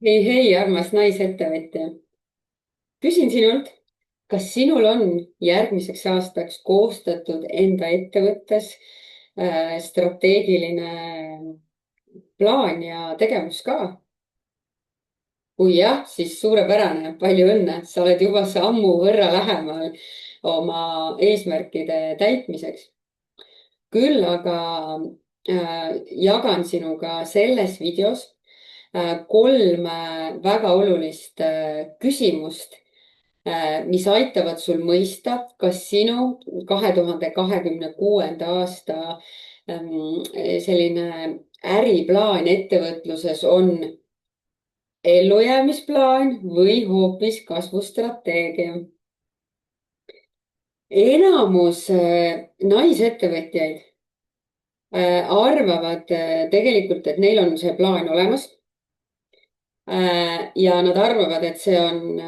hei, hei, armas naisettevõtja. Küsin sinult, kas sinul on järgmiseks aastaks koostatud enda ettevõttes strateegiline plaan ja tegevuskava? kui jah, siis suurepärane, palju õnne, sa oled juba sammu võrra lähemal oma eesmärkide täitmiseks. küll aga jagan sinuga selles videos kolm väga olulist küsimust, mis aitavad sul mõista, kas sinu 2026. aasta selline äriplaan ettevõtluses on ellujäämisplaan või hoopis kasvustrateegia. Enamus naisettevõtjaid arvavad tegelikult, et neil on see plaan olemas. Ja nad arvavad, et see on,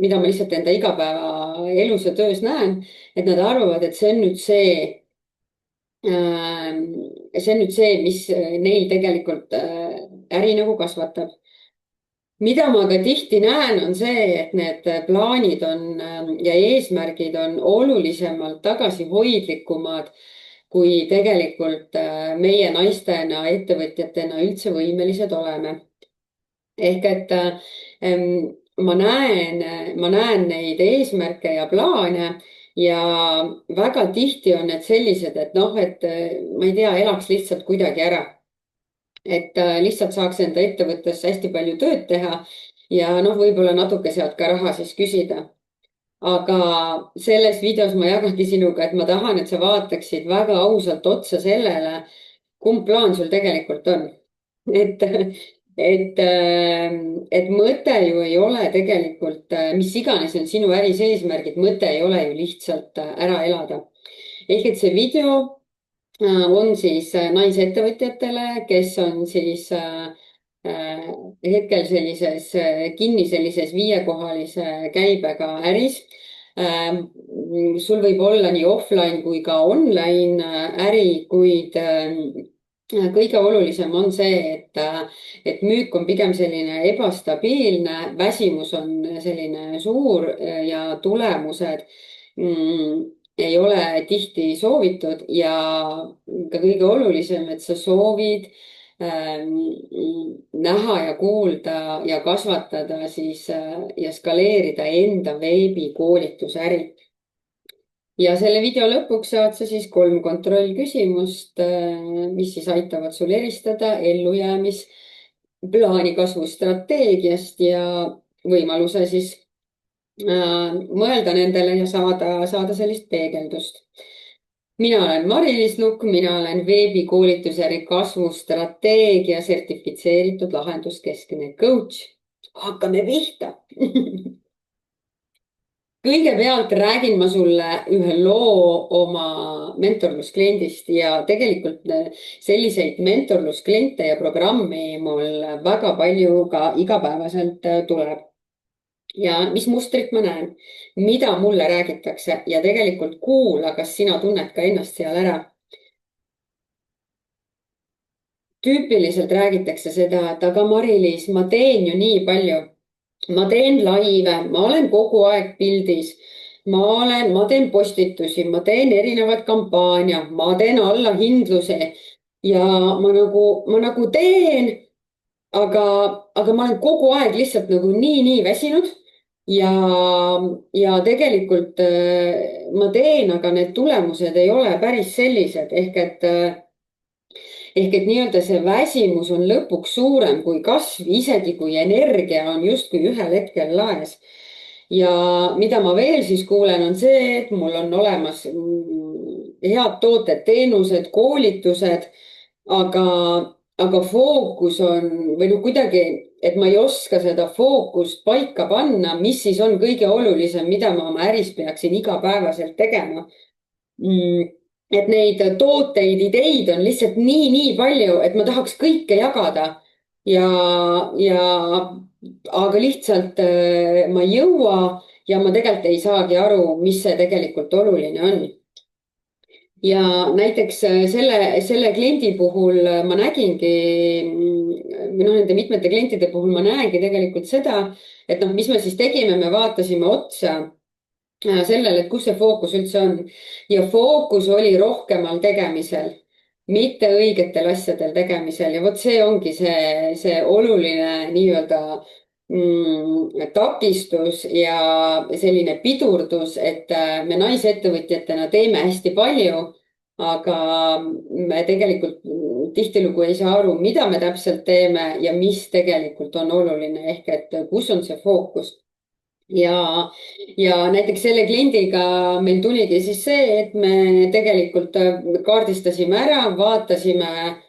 mida ma lihtsalt enda igapäevaelus ja töös näen, et nad arvavad, et see on nüüd see, mis neil tegelikult äri nagu kasvatab. mida ma ka tihti näen, on see, et need plaanid on ja eesmärgid on olulisemalt tagasihoidlikumad, kui tegelikult meie naistena, ettevõtjatena üldse võimelised oleme. ehk et ma näen neid eesmärke ja plaane ja väga tihti on need sellised, et noh, et ma ei tea, elaks lihtsalt kuidagi ära. et lihtsalt saaks enda ettevõttes hästi palju tööd teha ja noh, võib-olla natuke sealt ka raha siis küsida. aga selles videos ma jagangi sinuga, et ma tahan, et sa vaataksid väga ausalt otsa sellele, kumb plaan sul tegelikult on. et, et mõte ju ei ole tegelikult, mis iganes on sinu äris eesmärgid, mõte ei ole ju lihtsalt ära elada. ehk et see video on siis naisettevõtjatele, kes on siis hetkel sellises sellises viiekohalise käibega äris. sul võib olla nii offline kui ka online äri, kuid kõige olulisem on see, et müük on pigem selline ebastabiilne, väsimus on selline suur ja tulemused ei ole tihti soovitud ja ka kõige olulisem, et sa soovid näha ja kuulda ja kasvatada siis ja skaleerida enda veebikoolitusäri. ja selle video lõpuks saad sa siis 3 kontrollküsimust, mis siis aitavad sul eristada ellujäämisplaani kasvustrateegiast ja võimaluse siis mõelda nendele ja saada sellist peegeldust. mina olen Mari-Liis Nukk, mina olen veebikoolitusäri kasvustrateegia sertifitseeritud lahenduskeskne coach. hakkame pihta kõigepealt räägin ma sulle ühe loo oma mentorluskliendist ja tegelikult selliseid mentorluskliente ja programmi mul väga palju ka igapäevaselt tuleb. ja mis mustrit ma näen, mida mulle räägitakse ja tegelikult kuula, kas sina tunned ka ennast seal ära. tüüpiliselt räägitakse seda, et aga Mari-Liis, ma teen ju nii palju. ma teen laive, ma olen kogu aeg pildis. ma teen postitusi, ma teen erinevad kampaaniad, ma teen allahindluse ja ma nagu teen, aga ma olen kogu aeg lihtsalt nagu nii väsinud ja, ja tegelikult ma teen, aga need tulemused ei ole päris sellised ehk et nii-öelda see väsimus on lõpuks suurem kui kasv, isegi kui energia on justkui ühel hetkel laes. ja mida ma veel siis kuulen, on see, et mul on olemas head tooted, teenused, koolitused, aga fookus on või noh, kuidagi, et ma ei oska seda fookust paika panna, mis siis on kõige olulisem, mida ma oma äris peaksin igapäevaselt tegema. et neid tooteid, ideid on lihtsalt nii palju, et ma tahaks kõike jagada ja aga lihtsalt ma ei jõua ja ma tegelikult ei saagi aru, mis see tegelikult oluline on. ja näiteks selle kliendi puhul ma nägingi või noh, nende mitmete klientide puhul ma näengi tegelikult seda, et noh, mis me siis tegime, me vaatasime otsa sellele, et kus see fookus üldse on. ja fookus oli rohkemal tegemisel, mitte õigetel asjadel tegemisel ja vot see ongi see oluline nii-öelda takistus ja selline pidurdus, et me naisettevõtjatena teeme hästi palju, aga me tegelikult tihtilugu ei saa aru, mida me täpselt teeme ja mis tegelikult on oluline, ehk et kus on see fookus ja, ja näiteks selle kliendiga meil tuligi siis see, et me tegelikult kaardistasime ära, vaatasime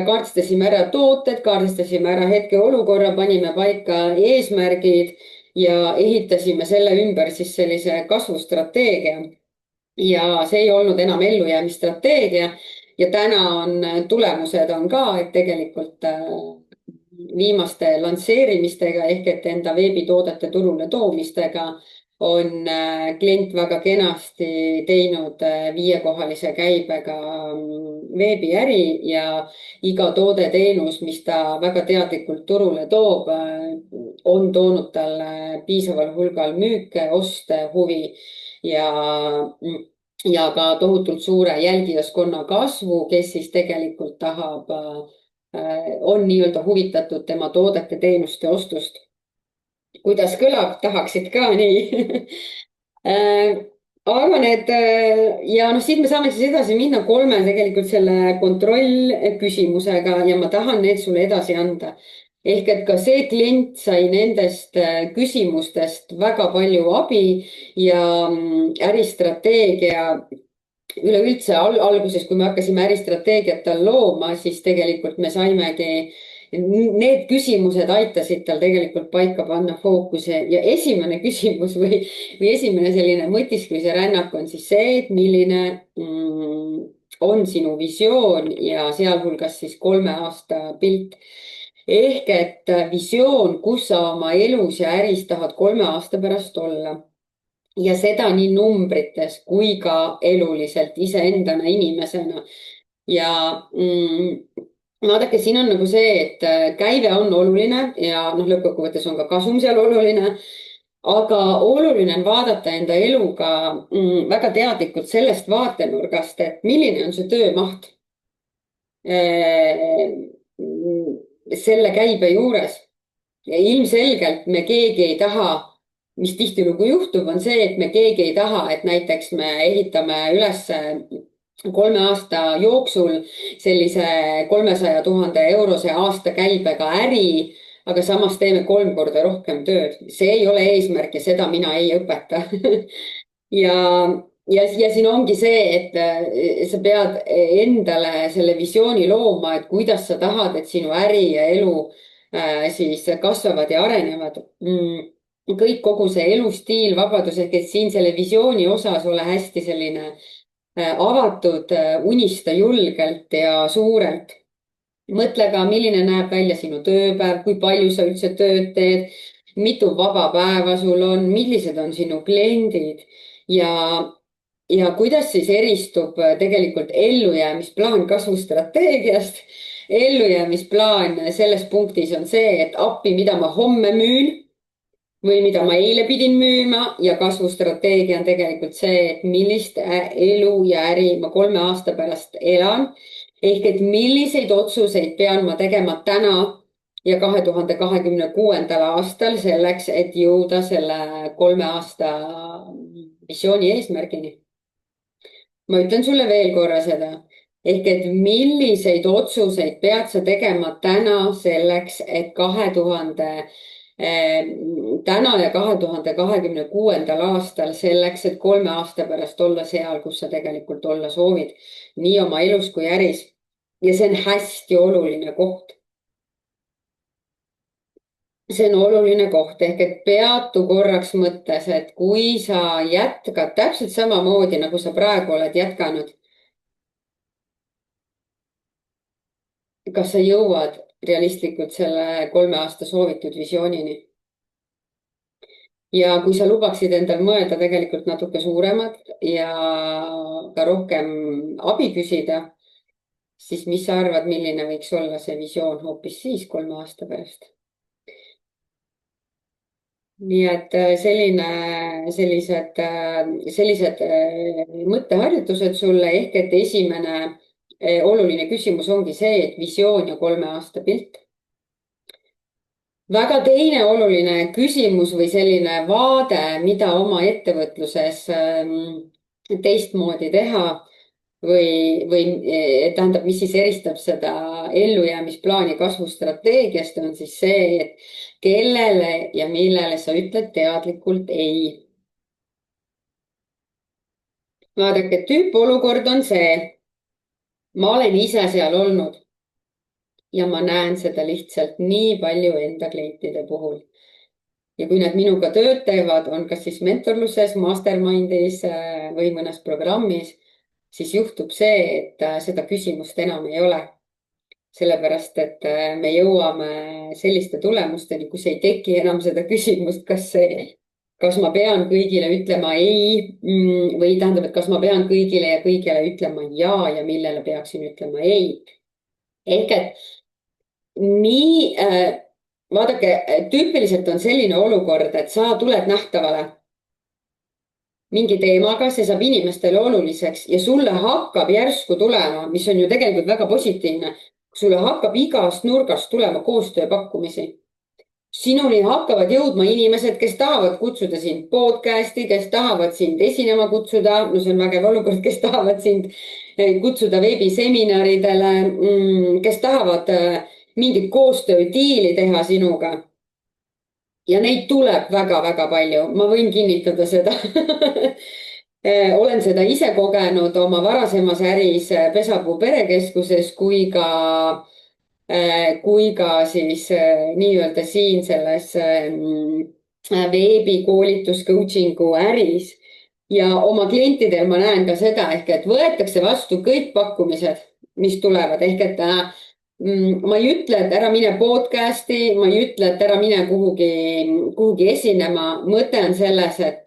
kaardistasime ära tooted, kaardistasime ära hetkeolukorra, panime paika eesmärgid ja ehitasime selle ümber siis sellise kasvustrateegia. ja see ei olnud enam ellujäämisstrateegia ja täna on tulemused on ka, et tegelikult viimaste lansseerimistega ehk et enda veebitoodete turule toomistega on klient väga kenasti teinud viiekohalise käibega veebiäri ja iga toode-teenus, mis ta väga teadlikult turule toob, on toonud talle piisaval hulgal müüke, oste, huvi ja ja ka tohutult suure jälgijaskonna kasvu, kes siis tegelikult tahab on nii-öelda huvitatud tema toodete, teenuste ostust. kuidas kõlab, tahaksid ka nii arvan, et ja noh, siit me saame siis edasi minna kolme tegelikult selle kontrollküsimusega ja ma tahan need sulle edasi anda. ehk et ka see klient sai nendest küsimustest väga palju abi ja äristrateegia üleüldse alguses, kui me hakkasime äristrateegiat tal looma, siis tegelikult me saimegi, need küsimused aitasid tal tegelikult paika panna fookuse ja esimene küsimus või esimene selline mõtisklemise rännak on siis see, et milline on sinu visioon ja sealhulgas siis 3 aasta pilt. ehk et visioon, kus sa oma elus ja äris tahad 3 aasta pärast olla ja seda nii numbrites kui ka eluliselt iseendana inimesena. ja vaadake, siin on nagu see, et käive on oluline ja noh, lõppkokkuvõttes on ka kasum seal oluline. aga oluline on vaadata enda eluga väga teadlikult sellest vaatenurgast, et milline on see töömaht selle käibe juures. ja ilmselgelt me keegi ei taha, mis tihtilugu juhtub, on see, et me keegi ei taha, et näiteks me ehitame üles 3 aasta jooksul sellise 300 000 eurose aastakäibega äri, aga samas teeme 3 korda rohkem tööd. see ei ole eesmärk ja seda mina ei õpeta ja, ja siin ongi see, et sa pead endale selle visiooni looma, et kuidas sa tahad, et sinu äri ja elu siis kasvavad ja arenevad kõik, kogu see elustiil, vabadus, ehk et siin selle visiooni osas ole hästi selline avatud, unista julgelt ja suurelt. mõtle ka, milline näeb välja sinu tööpäev, kui palju sa üldse tööd teed, mitu vaba päeva sul on, millised on sinu kliendid ja kuidas siis eristub tegelikult ellujäämisplaan kasvustrateegiast. ellujäämisplaan selles punktis on see, et appi, mida ma homme müün või mida ma eile pidin müüma ja kasvustrateegia on tegelikult see, et millist elu ja äri ma 3 aasta pärast elan. ehk et milliseid otsuseid pean ma tegema täna ja 2026. aastal selleks, et jõuda selle 3 aasta visiooni eesmärgini. ma ütlen sulle veel korra seda, ehk et milliseid otsuseid pead sa tegema täna selleks, et täna ja 2026. aastal selleks, et 3 aasta pärast olla seal, kus sa tegelikult olla soovid, nii oma elus kui äris. ja see on hästi oluline koht. see on oluline koht ehk et peatu korraks mõttes, et kui sa jätkad täpselt samamoodi, nagu sa praegu oled jätkanud, kas sa jõuad realistlikult selle 3 aasta soovitud visioonini? ja kui sa lubaksid endal mõelda tegelikult natuke suuremat ja ka rohkem abi küsida, siis mis sa arvad, milline võiks olla see visioon hoopis siis 3 aasta pärast? nii et sellised mõtteharjutused sulle ehk et esimene oluline küsimus ongi see, et visioon ja 3 aasta pilt. väga teine oluline küsimus või selline vaade, mida oma ettevõtluses teistmoodi teha või tähendab, mis siis eristab seda ellujäämisplaani kasvustrateegiast, on siis see, et kellele ja millele sa ütled teadlikult ei. vaadake, tüüpolukord on see, ma olen ise seal olnud ja ma näen seda lihtsalt nii palju enda klientide puhul. ja kui nad minuga tööd teevad, on kas siis mentorluses, mastermind'is või mõnes programmis, siis juhtub see, et seda küsimust enam ei ole. sellepärast, et me jõuame selliste tulemusteni, kus ei teki enam seda küsimust, kas ma pean kõigile ütlema ei või tähendab, et kas ma pean kõigile ja kõigile ütlema ja millele peaksin ütlema ei. ehk et nii vaadake, tüüpiliselt on selline olukord, et sa tuled nähtavale mingi teemaga, see saab inimestele oluliseks ja sulle hakkab järsku tulema, mis on ju tegelikult väga positiivne, sulle hakkab igast nurgast tulema koostööpakkumisi. sinuni hakkavad jõudma inimesed, kes tahavad kutsuda sind podcast'i, kes tahavad sind esinema kutsuda, no see on vägev olukord, kes tahavad sind kutsuda veebiseminaridele, kes tahavad mingit koostöödiili teha sinuga. ja neid tuleb väga-väga palju, ma võin kinnitada seda olen seda ise kogenud oma varasemas äris Pesapuu perekeskuses kui ka siis nii-öelda siin selles veebikoolitus coaching'u äris. ja oma klientidel ma näen ka seda ehk, et võetakse vastu kõik pakkumised, mis tulevad ehk, et ma ei ütle, et ära mine podcast'i, ma ei ütle, et ära mine kuhugi esinema. mõte on selles, et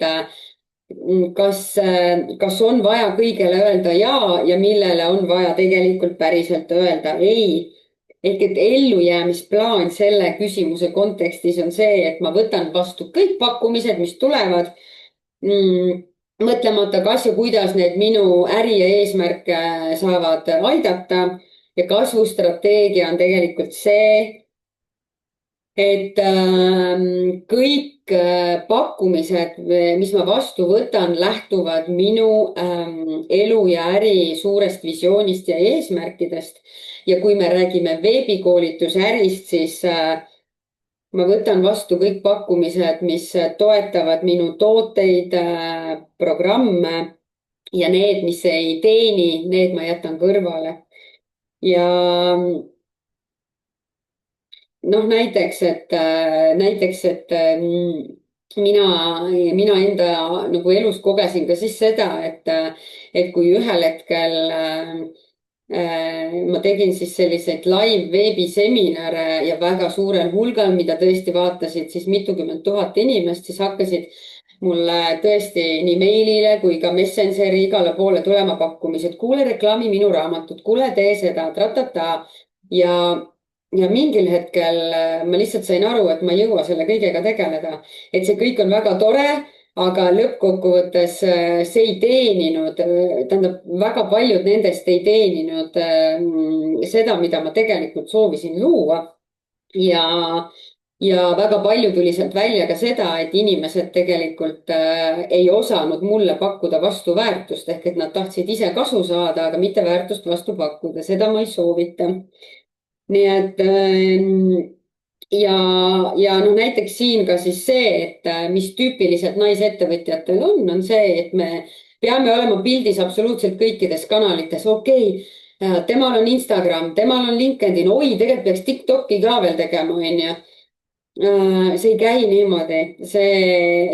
kas on vaja kõigele öelda ja millele on vaja tegelikult päriselt öelda ei. ehk et ellujäämisplaan selle küsimuse kontekstis on see, et ma võtan vastu kõik pakkumised, mis tulevad. mõtlemata, kas ja kuidas need minu äri ja eesmärke saavad aidata. ja kasvustrateegia on tegelikult see, et kõik pakkumised, mis ma vastu võtan, lähtuvad minu elu ja äri suurest visioonist ja eesmärkidest. ja kui me räägime veebikoolituse ärist, siis ma võtan vastu kõik pakkumised, mis toetavad minu tooteid, programme ja need, mis ei teeni, need ma jätan kõrvale. ja noh, näiteks, et mina enda nagu elus kogesin ka siis seda, et kui ühel hetkel ma tegin siis selliseid live veebiseminare ja väga suurel hulgal, mida tõesti vaatasid siis mitukümmend tuhat inimest, siis hakkasid mulle tõesti nii meilile kui ka Messengeri igale poole tulema pakkumised. kuule, reklaami minu raamatut, kuule, tee seda, tratata. ja mingil hetkel ma lihtsalt sain aru, et ma ei jõua selle kõigega tegeleda. et see kõik on väga tore, aga lõppkokkuvõttes see ei teeninud, tähendab, väga paljud nendest ei teeninud seda, mida ma tegelikult soovisin luua. ja väga palju tuli sealt välja ka seda, et inimesed tegelikult ei osanud mulle pakkuda vastuväärtust ehk et nad tahtsid ise kasu saada, aga mitte väärtust vastu pakkuda. seda ma ei soovita. nii et ja noh, näiteks siin ka siis see, et mis tüüpiliselt naisettevõtjatel on see, et me peame olema pildis absoluutselt kõikides kanalites. okei, temal on Instagram, temal on LinkedIn, oi, tegelikult peaks TikTok'i ka veel tegema, onju. see ei käi niimoodi, see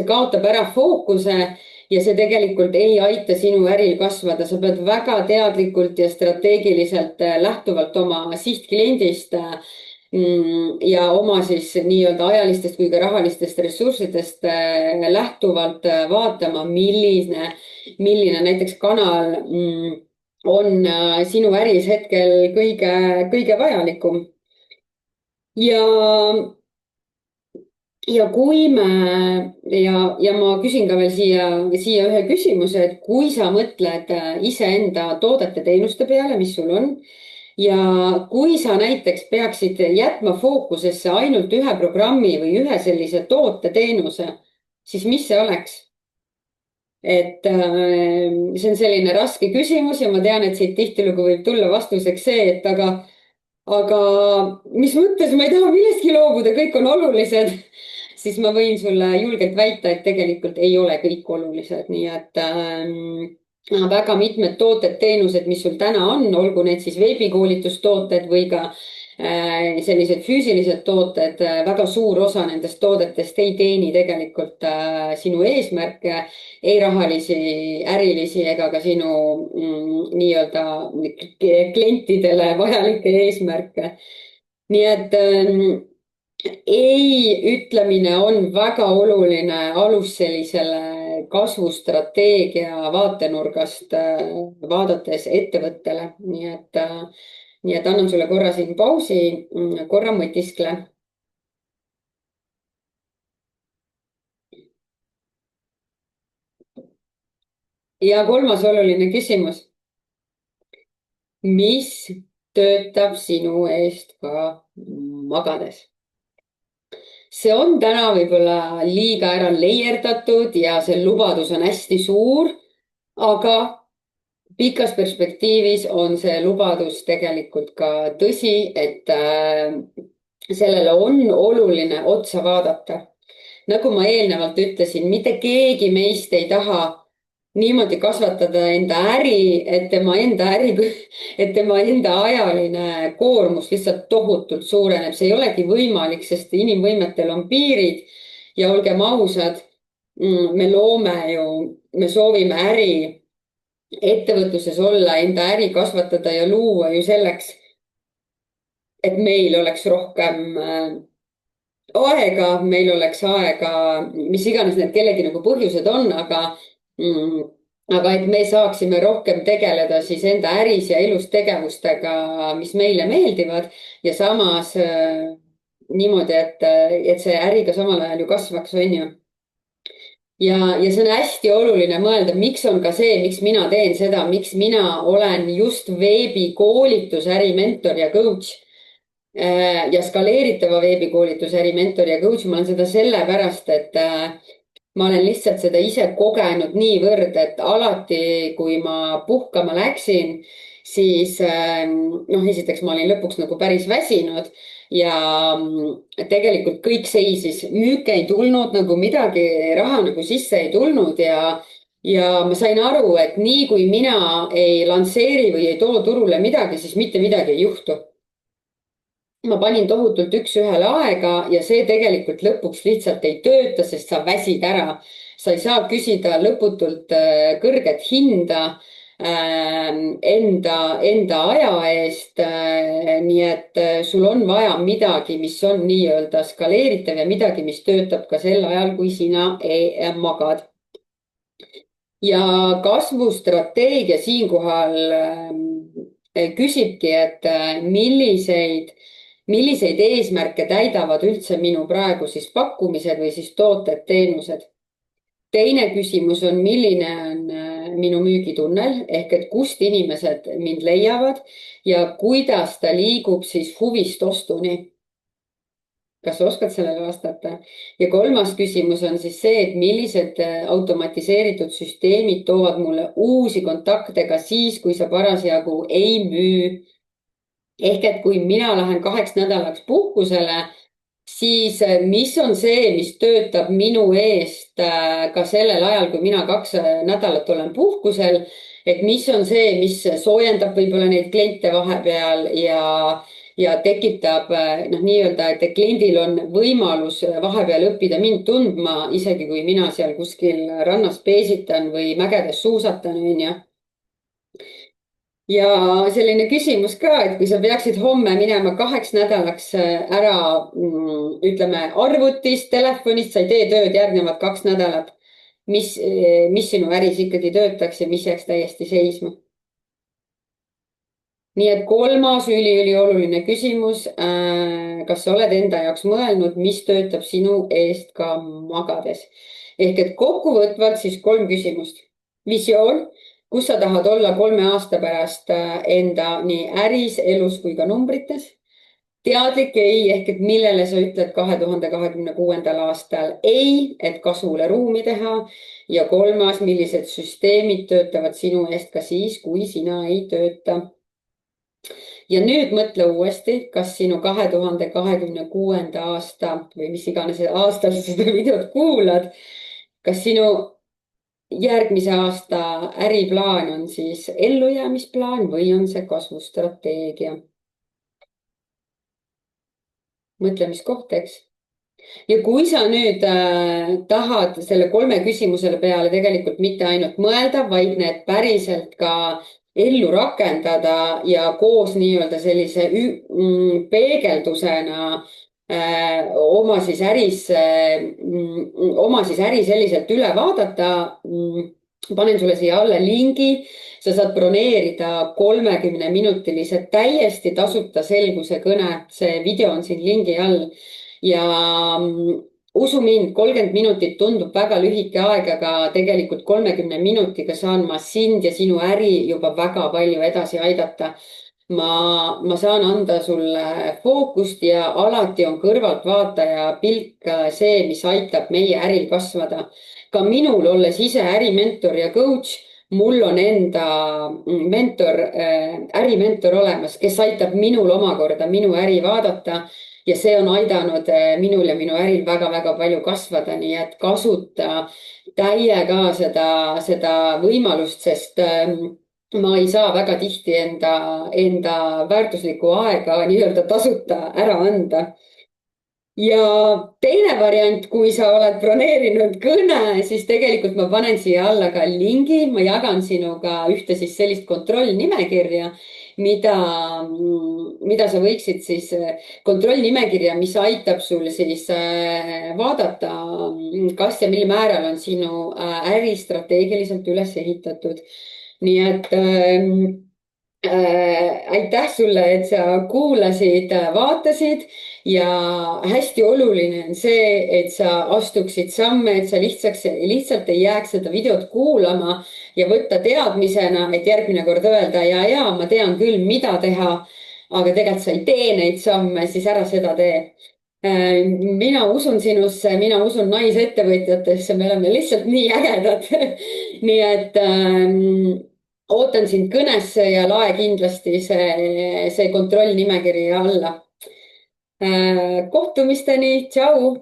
kaotab ära fookuse ja see tegelikult ei aita sinu äril kasvada. sa pead väga teadlikult ja strateegiliselt lähtuvalt oma sihtkliendist ja oma siis nii-öelda ajalistest kui ka rahalistest ressurssidest lähtuvalt vaatama, milline näiteks kanal on sinu äris hetkel kõige vajalikum. ja ja kui me ja ma küsin ka veel siia ühe küsimuse, et kui sa mõtled iseenda toodete-teenuste peale, mis sul on ja kui sa näiteks peaksid jätma fookusesse ainult ühe programmi või ühe sellise toote-teenuse, siis mis see oleks? See on selline raske küsimus ja ma tean, et siit tihtilugu võib tulla vastuseks see, et aga mis mõttes ma ei taha millestki loobuda, kõik on olulised. Siis ma võin sulle julgelt väita, et tegelikult ei ole kõik olulised, nii et väga mitmed tooted, teenused, mis sul täna on, olgu need siis veebikoolitustooted või ka sellised füüsilised tooted, väga suur osa nendest toodetest ei teeni tegelikult sinu eesmärke, ei rahalisi, ärilisi ega ka sinu nii-öelda klientidele vajalikke eesmärke. Nii et ei ütlemine on väga oluline alus sellisele kasvustrateegia vaatenurgast vaadates ettevõttele, nii et annan sulle korra siin pausi, korra mõtiskle. Ja kolmas oluline küsimus. Mis töötab sinu eest ka magades? See on täna võib-olla liiga ära leierdatud ja see lubadus on hästi suur, aga pikas perspektiivis on see lubadus tegelikult ka tõsi, et sellele on oluline otsa vaadata. Nagu ma eelnevalt ütlesin, mitte keegi meist ei taha niimoodi kasvatada enda äri, et tema enda ajaline koormus lihtsalt tohutult suureneb. See ei olegi võimalik, sest inimvõimetel on piirid ja olgem ausad, me soovime äri ettevõtluses olla, enda äri kasvatada ja luua ju selleks, et meil oleks rohkem aega, meil oleks aega, mis iganes need kellegi nagu põhjused on, aga et me saaksime rohkem tegeleda siis enda äris ja elus tegevustega, mis meile meeldivad ja samas niimoodi, et see äri ka samal ajal ju kasvaks, on ju. Ja see on hästi oluline mõelda, miks on ka see, miks mina teen seda, miks mina olen just veebikoolitus, ärimentor ja coach ja skaleeritava veebikoolituse ärimentor ja coach. Ma olen seda sellepärast, et ma olen lihtsalt seda ise kogenud niivõrd, et alati, kui ma puhkama läksin, siis esiteks ma olin lõpuks nagu päris väsinud ja tegelikult kõik seisis, müüke ei tulnud, nagu midagi, raha nagu sisse ei tulnud ja ma sain aru, et nii kui mina ei lansseeri või ei too turule midagi, siis mitte midagi ei juhtu. Ma panin tohutult üks-ühele aega ja see tegelikult lõpuks lihtsalt ei tööta, sest sa väsid ära. Sa ei saa küsida lõputult kõrget hinda enda aja eest. Nii et sul on vaja midagi, mis on nii-öelda skaleeritav ja midagi, mis töötab ka sel ajal, kui sina magad. Ja kasvustrateegia siinkohal küsibki, et milliseid eesmärke täidavad üldse minu praegu siis pakkumised või siis tooted, teenused. Teine küsimus on, milline on minu müügitunnel ehk et kust inimesed mind leiavad ja kuidas ta liigub siis huvist ostuni. Kas sa oskad sellele vastata? Ja kolmas küsimus on siis see, et millised automatiseeritud süsteemid toovad mulle uusi kontakte ka siis, kui sa parasjagu ei müü. Ehk et kui mina lähen 2 nädalaks puhkusele, siis mis on see, mis töötab minu eest ka sellel ajal, kui mina 2 nädalat olen puhkusel, et mis on see, mis soojendab võib-olla neid kliente vahepeal ja tekitab nii-öelda, et kliendil on võimalus vahepeal õppida mind tundma, isegi kui mina seal kuskil rannas peesitan või mägedes suusatan, on ju. Ja selline küsimus ka, et kui sa peaksid homme minema 2 nädalaks ära, ütleme arvutist, telefonist, sa ei tee tööd järgnevad 2 nädalat, mis sinu äris ikkagi töötaks ja mis jääks täiesti seisma? nii et kolmas ülioluline küsimus. Kas sa oled enda jaoks mõelnud, mis töötab sinu eest ka magades? ehk et kokkuvõtvalt siis kolm küsimust. visioon, kus sa tahad olla 3 aasta pärast enda nii äris, elus kui ka numbrites. Teadlik ei ehk et millele sa ütled 2026. aastal ei, et kasvule ruumi teha. ja kolmas, millised süsteemid töötavad sinu eest ka siis, kui sina ei tööta. ja nüüd mõtle uuesti, kas sinu 2026. aasta või mis iganes aastal sa seda videot kuulad, kas sinu järgmise aasta äriplaan on siis ellujäämisplaan või on see kasvustrateegia? mõtlemiskoht, eks. ja kui sa nüüd tahad selle kolme küsimusele peale tegelikult mitte ainult mõelda, vaid need päriselt ka ellu rakendada ja koos nii-öelda sellise peegeldusena oma siis äri selliselt üle vaadata. panen sulle siia alla lingi. sa saad broneerida 30-minutilise täiesti tasuta selguse kõne. see video on siin lingi all ja usu mind, 30 minutit tundub väga lühike aeg, aga tegelikult 30 minutiga saan ma sind ja sinu äri juba väga palju edasi aidata. ma saan anda sulle fookust ja alati on kõrvaltvaataja pilk see, mis aitab meie äril kasvada. ka minul, olles ise ärimentor ja coach, mul on enda mentor, ärimentor olemas, kes aitab minul omakorda minu äri vaadata. ja see on aidanud minul ja minu äril väga-väga palju kasvada, nii et kasuta täiega seda võimalust, sest ma ei saa väga tihti enda väärtuslikku aega nii-öelda tasuta ära anda. ja teine variant, kui sa oled broneerinud kõne, siis tegelikult ma panen siia alla ka lingi, ma jagan sinuga ühte siis sellist kontrollnimekirja, mida sa võiksid siis, kontrollnimekirja, mis aitab sul siis vaadata, kas ja mil määral on sinu äri strateegiliselt üles ehitatud. nii et aitäh sulle, et sa kuulasid, vaatasid ja hästi oluline on see, et sa astuksid samme, et sa lihtsalt ei jääks seda videot kuulama ja võtta teadmisena, et järgmine kord öelda ja ma tean küll, mida teha, aga tegelikult sa ei tee neid samme, siis ära seda tee. mina usun sinusse, mina usun naisettevõtjatesse, me oleme lihtsalt nii ägedad. nii et ootan sind kõnesse ja lae kindlasti see kontrollnimekiri alla. kohtumisteni, tšau.